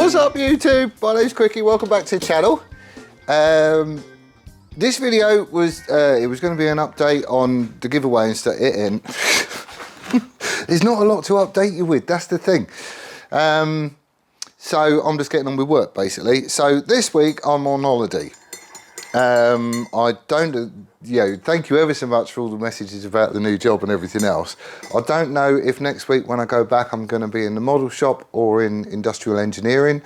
What's up YouTube? My name's Quickie, welcome back to the channel. This video was, it was going to be an update on the giveaway and stuff. There's not a lot to update you with, that's the thing. So I'm just getting on with work basically. So this week I'm on holiday. I don't, thank you ever so much for all the messages about the new job and everything else. I don't know if next week when I go back I'm going to be in the model shop or in industrial engineering.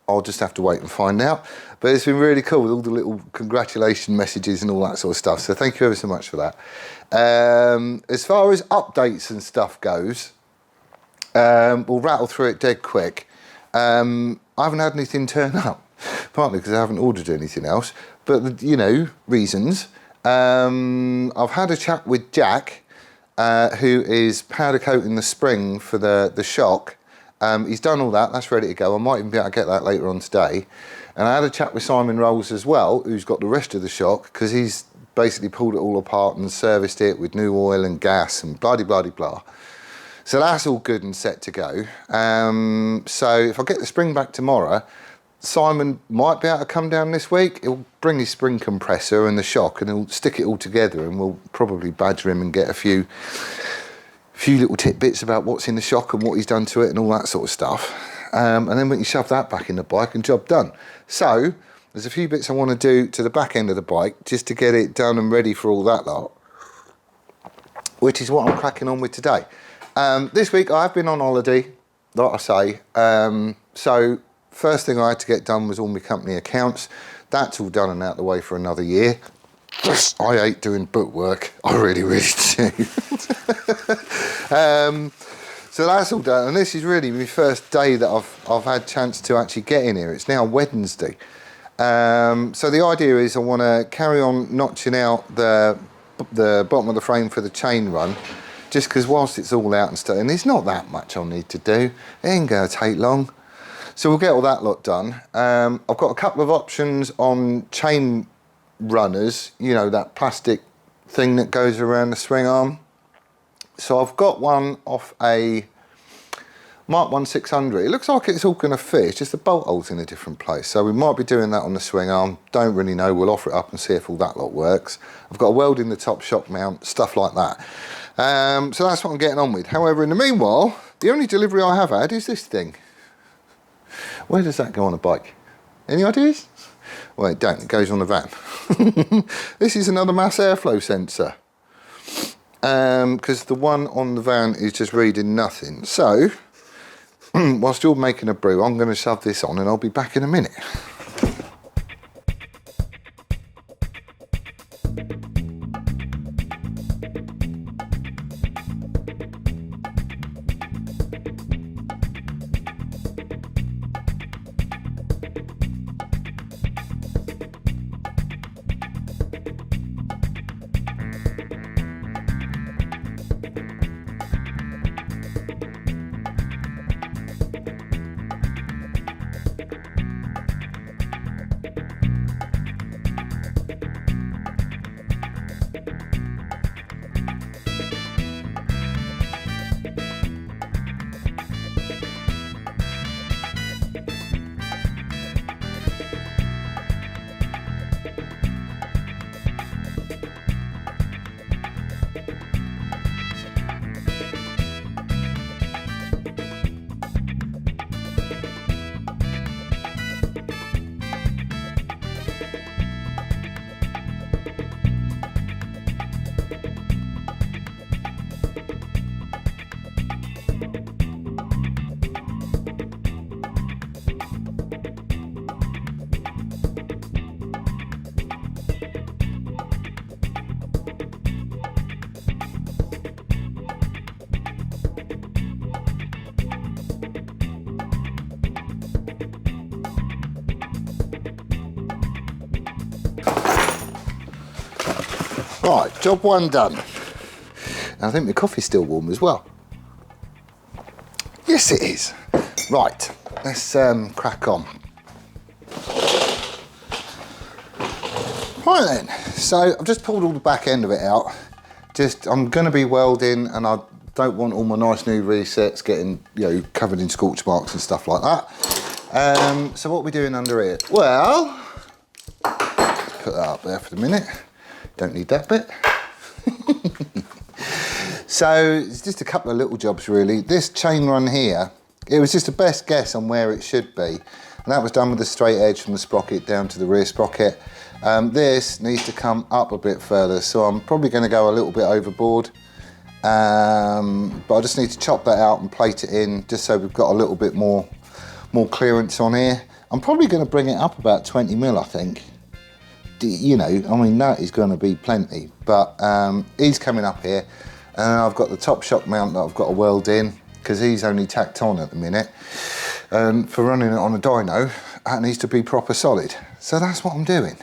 I'll just have to wait and find out. But it's been really cool with all the little congratulation messages and all that sort of stuff. So thank you ever so much for that. As far as updates and stuff goes, we'll rattle through it dead quick. I haven't had anything turn up, partly because I haven't ordered anything else. But, reasons. I've had a chat with Jack, who is powder coating the spring for the shock. He's done all that, that's ready to go. I might even be able to get that later on today. And I had a chat with Simon Rolls as well, who's got the rest of the shock, because he's basically pulled it all apart and serviced it with new oil and gas and blah-de-blah-de-blah. So that's all good and set to go. So if I get the spring back tomorrow, Simon might be able to come down this week. He'll bring his spring compressor and the shock and he'll stick it all together, and we'll probably badger him and get a few little tidbits about what's in the shock and what he's done to it and all that sort of stuff. And then we can shove that back in the bike and job done. So there's a few bits I want to do to the back end of the bike just to get it done and ready for all that lot, which is what I'm cracking on with today. This week I've been on holiday, like I say. So first thing I had to get done was all my company accounts. That's all done and out the way for another year. I hate doing book work, I really, really do. So that's all done, and this is really my first day that I've had a chance to actually get in here. It's now Wednesday. So the idea is I want to carry on notching out the bottom of the frame for the chain run, just because whilst it's all out and stuff, and there's not that much I'll need to do, it ain't going to take long. So we'll get all that lot done. I've got a couple of options on chain runners, that plastic thing that goes around the swing arm. So I've got one off a Mark 1 600. It looks like it's all going to fit, it's just the bolt hole's in a different place. So we might be doing that on the swing arm, don't really know, we'll offer it up and see if all that lot works. I've got a weld in the top shock mount, stuff like that. So that's what I'm getting on with. However, in the meanwhile, the only delivery I have had is this thing. Where does that go on a bike? Any ideas? Well, it don't, it goes on the van. This is another mass airflow sensor. Because the one on the van is just reading nothing. So, whilst you're making a brew, I'm going to shove this on and I'll be back in a minute. Right, job one done. And I think my coffee's still warm as well. Yes, it is. Right, let's crack on. Right then, so I've just pulled all the back end of it out. I'm going to be welding, and I don't want all my nice new resets getting, covered in scorch marks and stuff like that. So what are we doing under here? Well, put that up there for the minute. Don't need that bit. So it's just a couple of little jobs really. This chain run here, it was just a best guess on where it should be. And that was done with a straight edge from the sprocket down to the rear sprocket. This needs to come up a bit further, so I'm probably going to go a little bit overboard. But I just need to chop that out and plate it in just so we've got a little bit more clearance on here. I'm probably going to bring it up about 20 mil, I think. You know, I mean, that is going to be plenty, but he's coming up here, and I've got the top shock mount that I've got to weld in because he's only tacked on at the minute. And for running it on a dyno, that needs to be proper solid. So that's what I'm doing.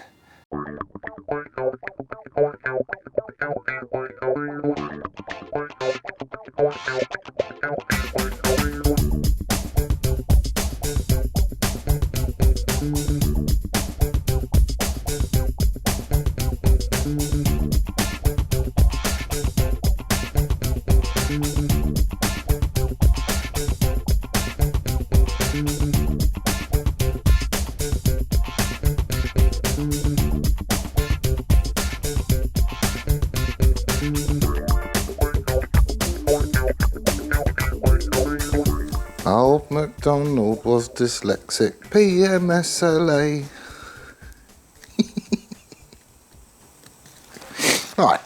Old MacDonald was dyslexic, PMSLA. Right,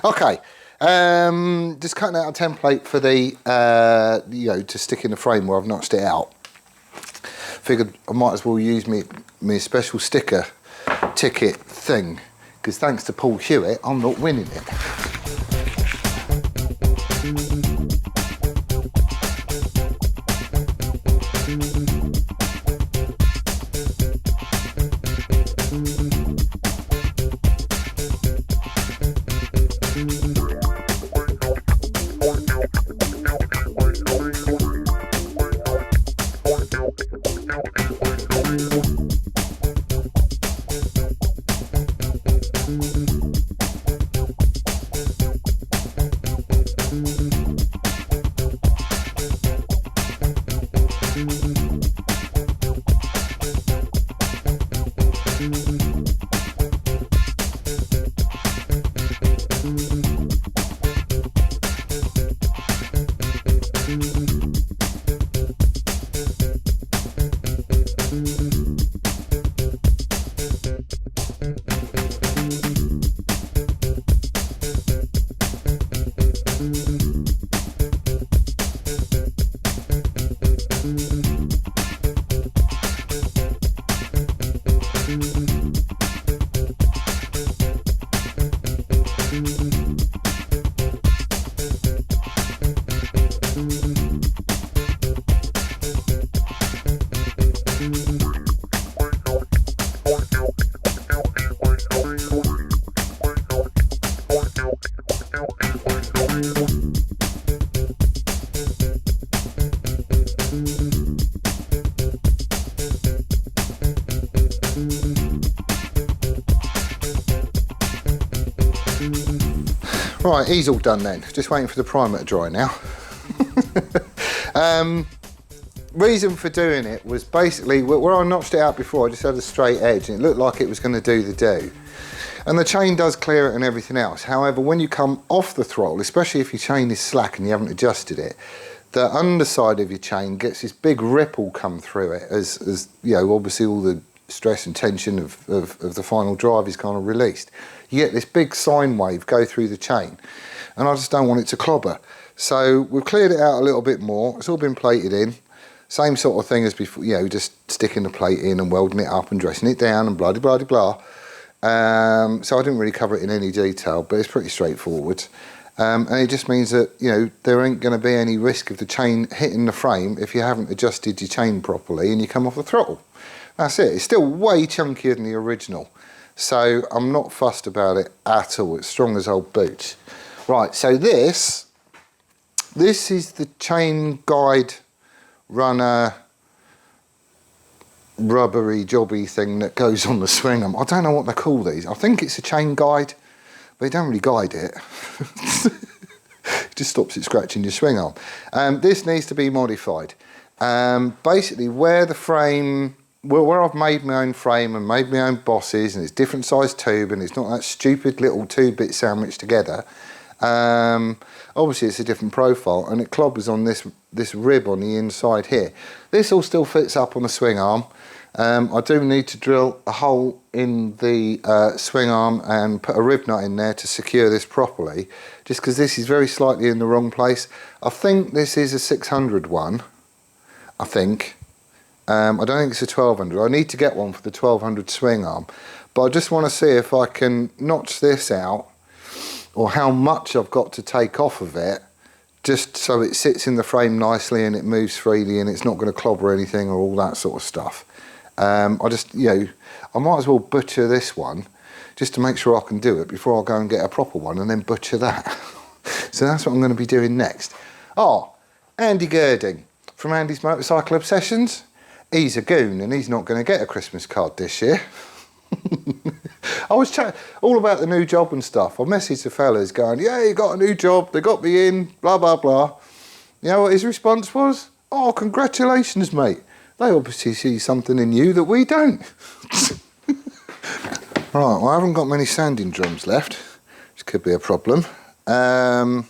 okay, just cutting out a template for the, you know, to stick in the frame where I've notched it out. Figured I might as well use me special sticker ticket thing, because thanks to Paul Hewitt, I'm not winning it. Right, he's all done then. Just waiting for the primer to dry now. Reason for doing it was basically where I notched it out before, I just had a straight edge and it looked like it was going to do the do. And the chain does clear it and everything else. However, when you come off the throttle, especially if your chain is slack and you haven't adjusted it, the underside of your chain gets this big ripple come through it as you know, obviously all the stress and tension of the final drive is kind of released. You get this big sine wave go through the chain, and I just don't want it to clobber. So we've cleared it out a little bit more. It's all been plated in. Same sort of thing as before, you know, just sticking the plate in and welding it up and dressing it down and blah, blah, blah, blah. So I didn't really cover it in any detail, but it's pretty straightforward. And it just means that, you know, there ain't going to be any risk of the chain hitting the frame if you haven't adjusted your chain properly and you come off the throttle. That's it. It's still way chunkier than the original. So I'm not fussed about it at all. It's strong as old boots. Right, so this is the chain guide runner rubbery jobby thing that goes on the swing arm. I don't know what they call these. I think it's a chain guide, but you don't really guide it. It just stops it scratching your swing arm. This needs to be modified. Basically where the frame, where I've made my own frame and made my own bosses, and it's different size tube and it's not that stupid little 2-bit sandwich together. Obviously it's a different profile, and it clobbers on this rib on the inside here. This all still fits up on the swing arm. I do need to drill a hole in the swing arm and put a rib nut in there to secure this properly, just because this is very slightly in the wrong place. I think this is a 600 one, I think. I don't think it's a 1200. I need to get one for the 1200 swing arm, but I just want to see if I can notch this out, or how much I've got to take off of it, just so it sits in the frame nicely and it moves freely and it's not going to clobber anything or all that sort of stuff. I just, you know, I might as well butcher this one just to make sure I can do it before I go and get a proper one and then butcher that. So that's what I'm going to be doing next. Oh, Andy Girding from Andy's Motorcycle Obsessions. He's a goon and he's not going to get a Christmas card this year. I was chatting all about the new job and stuff. I messaged the fellas going, yeah, you got a new job, they got me in, blah, blah, blah. You know what his response was? Oh, congratulations, mate. They obviously see something in you that we don't. Right, well, I haven't got many sanding drums left, which could be a problem. But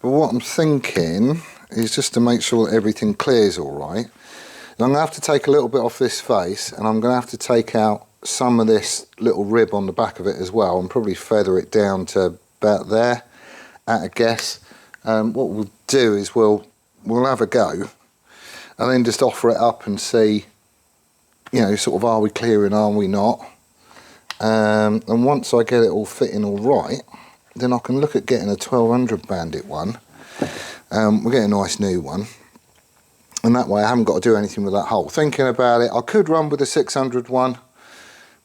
what I'm thinking is just to make sure that everything clears all right. And I'm going to have to take a little bit off this face, and I'm going to have to take out some of this little rib on the back of it as well, and probably feather it down to about there at a guess. What we'll do is we'll have a go and then just offer it up and see, you know, sort of, are we clearing, are we not? And once I get it all fitting all right, then I can look at getting a 1200 Bandit one. We'll get a nice new one, and that way I haven't got to do anything with that hole. Thinking about it, I could run with a 600 one,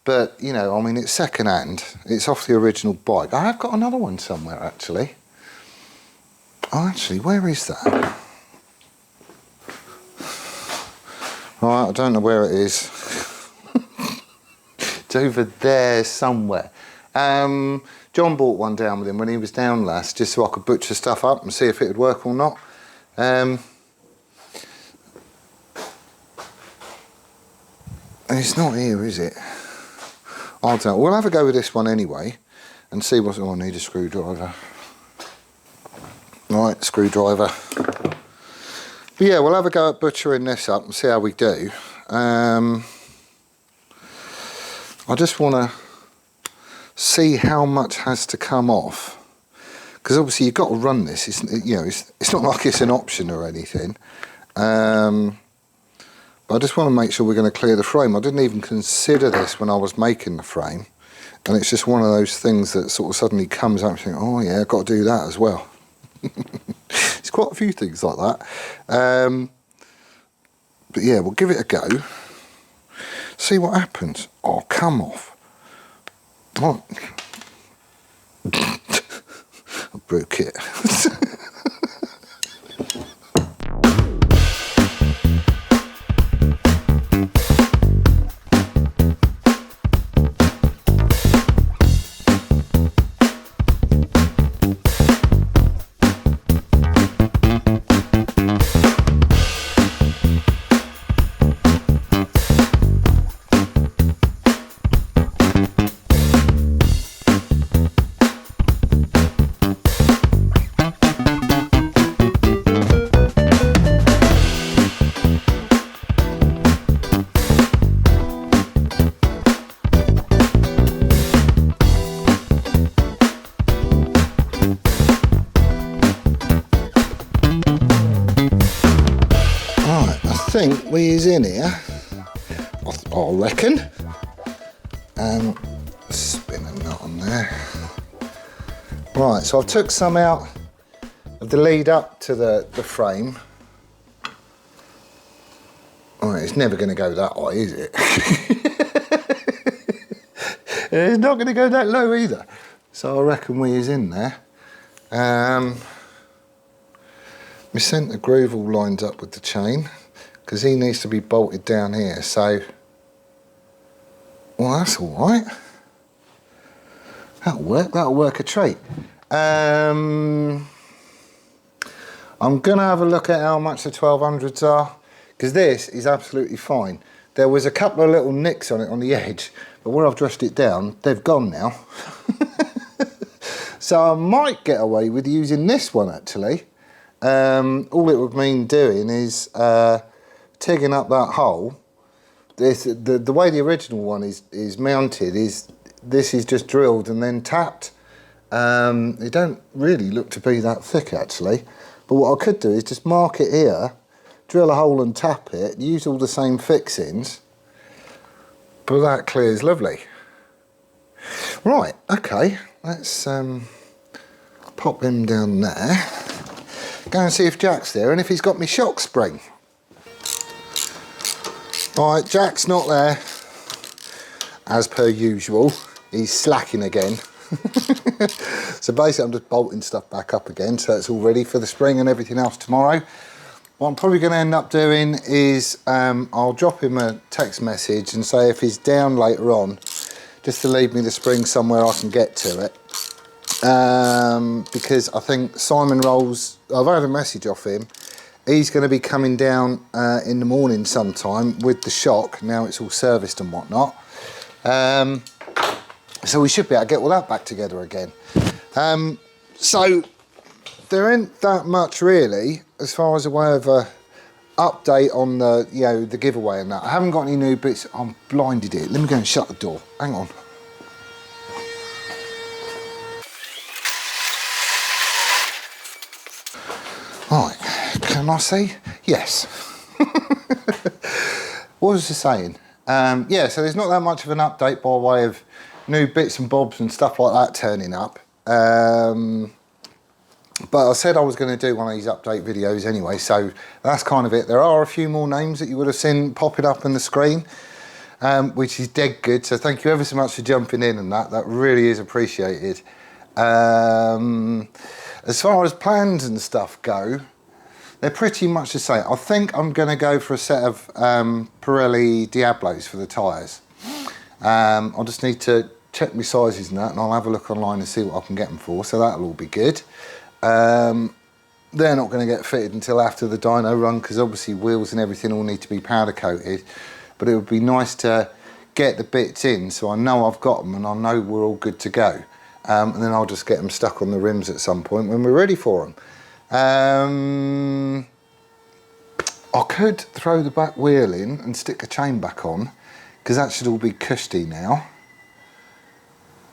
but, you know, I mean, it's second hand. It's off the original bike. I have got another one somewhere, actually. Oh, actually, where is that? Right, I don't know where it is. It's over there somewhere. John bought one down with him when he was down last, just so I could butcher stuff up and see if it would work or not. And it's not here, is it? I don't know. We'll have a go with this one anyway and see what... Oh, I need a screwdriver. Right, screwdriver. But yeah, we'll have a go at butchering this up and see how we do. I just want to see how much has to come off, because obviously you've got to run this. It's, you know, it's not like it's an option or anything. But I just want to make sure we're going to clear the frame. I didn't even consider this when I was making the frame, and it's just one of those things that sort of suddenly comes up and think, oh yeah, I've got to do that as well. It's quite a few things like that. But yeah, we'll give it a go. See what happens. Oh, come off. Oh. I broke it. I think we is in here, I reckon. Spin a nut on there. Right, so I've took some out of the lead up to the frame. Alright, it's never going to go that high, is it? It's not going to go that low either. So I reckon we is in there. My centre groove all lines up with the chain, because he needs to be bolted down here, so, well, that's all right. That'll work a treat. I I'm gonna have a look at how much the 1200s are, because this is absolutely fine. There was a couple of little nicks on it on the edge, but where I've dressed it down, they've gone now. So I might get away with using this one actually. All it would mean doing is tigging up that hole. The way the original one is mounted is this is just drilled and then tapped. It don't really look to be that thick actually, but what I could do is just mark it here, drill a hole and tap it, use all the same fixings, but that clears lovely. Right, okay, let's pop him down there, go and see if Jack's there and if he's got me shock spring. Right, Jack's not there, as per usual, he's slacking again. So basically I'm just bolting stuff back up again so it's all ready for the spring and everything else tomorrow. What I'm probably going to end up doing is I'll drop him a text message and say if he's down later on, just to leave me the spring somewhere I can get to it. Because I think Simon Rolls, I've had a message off him, he's going to be coming down in the morning sometime with the shock, now it's all serviced and whatnot. So we should be able to get all that back together again. So there ain't that much really as far as a way of a update on the, you know, the giveaway and that. I haven't got any new bits. I'm blinded here. Let me go and shut the door. Hang on. Right, can I see? Yes. What was I saying? Yeah, so there's not that much of an update by way of new bits and bobs and stuff like that turning up. But I said I was going to do one of these update videos anyway, so that's kind of it. There are a few more names that you would have seen popping up on the screen, which is dead good. So thank you ever so much for jumping in and that really is appreciated. As far as plans and stuff go, they're pretty much the same. I think I'm going to go for a set of Pirelli Diablos for the tyres. I'll just need to check my sizes and that, and I'll have a look online and see what I can get them for, so that'll all be good. They're not going to get fitted until after the dyno run because obviously wheels and everything all need to be powder coated, but it would be nice to get the bits in so I know I've got them and I know we're all good to go, and then I'll just get them stuck on the rims at some point when we're ready for them. I could throw the back wheel in and stick a chain back on because that should all be cushy now.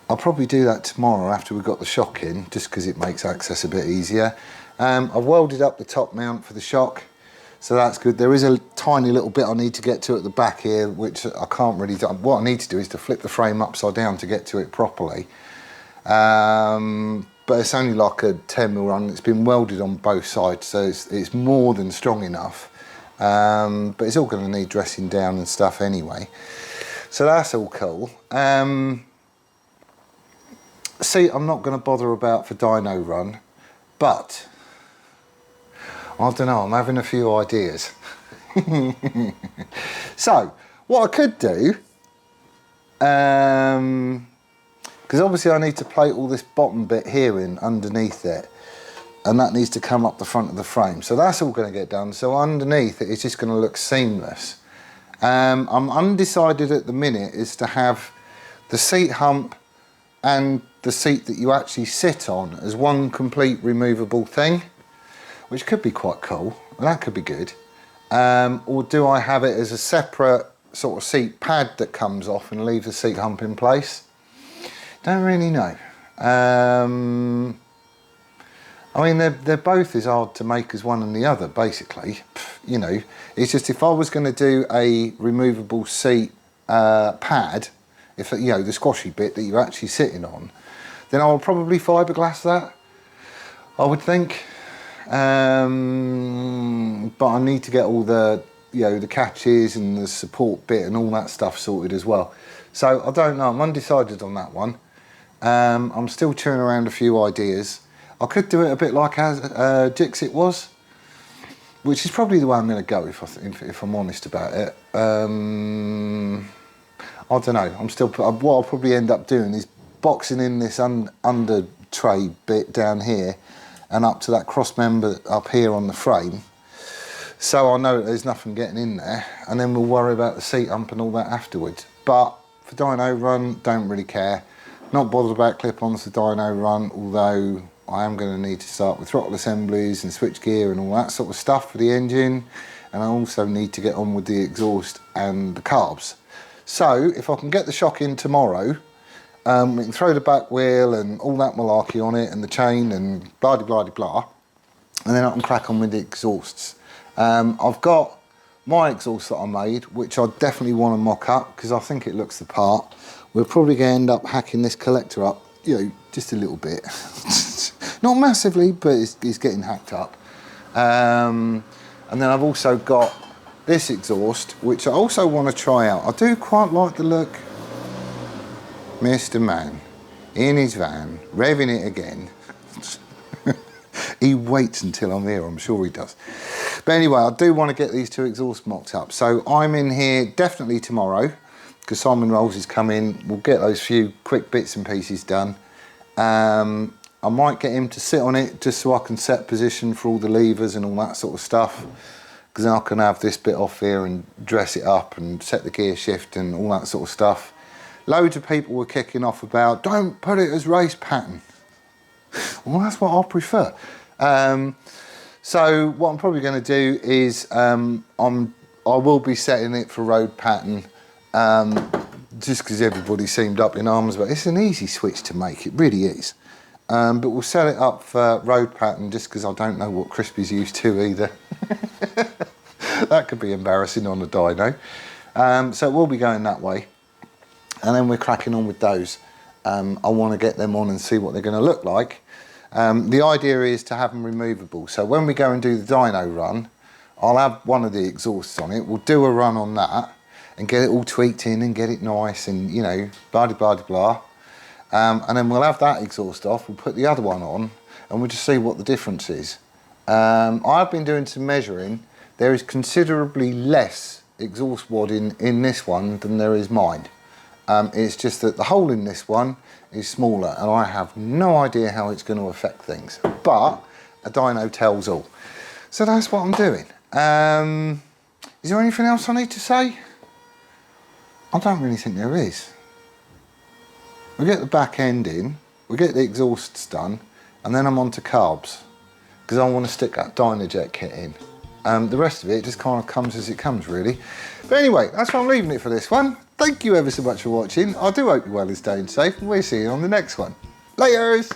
I'll probably do that tomorrow after we've got the shock in, just because it makes access a bit easier. I've welded up the top mount for the shock, so that's good. There is a tiny little bit I need to get to at the back here, which I can't really do. What I need to do is to flip the frame upside down to get to it properly. But it's only like a 10mm run. It's been welded on both sides, so it's more than strong enough. But it's all going to need dressing down and stuff anyway. So that's all cool. See, I'm not going to bother about for dyno run, but I don't know, I'm having a few ideas. So, what I could do, because obviously I need to plate all this bottom bit here in underneath it, and that needs to come up the front of the frame. So that's all going to get done. So underneath it, it's just going to look seamless. I'm undecided at the minute as to have the seat hump and the seat that you actually sit on as one complete removable thing, which could be quite cool, and that could be good. Or do I have it as a separate sort of seat pad that comes off and leave the seat hump in place? Don't really know. I mean, they're both as hard to make as one and the other, basically. You know, it's just if I was going to do a removable seat pad, if you know, the squashy bit that you're actually sitting on, then I'll probably fiberglass that, I would think. But I need to get all the, you know, the catches and the support bit and all that stuff sorted as well. So I don't know, I'm undecided on that one. I'm still chewing around a few ideas. I could do it a bit like as Jixit was, which is probably the way I'm going to go if I'm honest about it. I don't know. I'm still. What I'll probably end up doing is boxing in this under tray bit down here, and up to that cross member up here on the frame. So I know that there's nothing getting in there, and then we'll worry about the seat hump and all that afterwards. But for dyno run, don't really care. Not bothered about clip-ons for dyno run, although I am going to need to start with throttle assemblies and switch gear and all that sort of stuff for the engine. And I also need to get on with the exhaust and the carbs. So if I can get the shock in tomorrow, we can throw the back wheel and all that malarkey on it and the chain and blah blah blah blah, and then I can crack on with the exhausts. I've got my exhaust that I made, which I definitely want to mock up because I think it looks the part. We're probably going to end up hacking this collector up, you know, just a little bit. Not massively, but it's getting hacked up. And then I've also got this exhaust, which I also want to try out. I do quite like the look. Mr. Man, in his van, revving it again. He waits until I'm here, I'm sure he does. But anyway, I do want to get these two exhausts mocked up. So I'm in here definitely tomorrow, because Simon Rolls is coming. We'll get those few quick bits and pieces done. I might get him to sit on it just so I can set position for all the levers and all that sort of stuff, because then I can have this bit off here and dress it up and set the gear shift and all that sort of stuff. Loads of people were kicking off about, don't put it as race pattern. Well, that's what I prefer. So what I'm probably going to do is I will be setting it for road pattern, just because everybody seemed up in arms, but it's an easy switch to make, it really is. But we'll set it up for road pattern just because I don't know what Crispy's used to either. That could be embarrassing on a dyno. So we'll be going that way. And then we're cracking on with those. I want to get them on and see what they're going to look like. The idea is to have them removable. So when we go and do the dyno run, I'll have one of the exhausts on it. We'll do a run on that and get it all tweaked in and get it nice and, you know, blah, blah, blah, blah. And then we'll have that exhaust off, we'll put the other one on, and we'll just see what the difference is. I've been doing some measuring. There is considerably less exhaust wadding in this one than there is mine. It's just that the hole in this one is smaller, and I have no idea how it's going to affect things. But a dyno tells all. So that's what I'm doing. Is there anything else I need to say? I don't really think there is. We get the back end in, we get the exhausts done, and then I'm on to carbs, because I want to stick that Dynojet kit in. The rest of it just kind of comes as it comes, really. But anyway, that's why I'm leaving it for this one. Thank you ever so much for watching. I do hope you're well and staying safe, and we'll see you on the next one. Laters!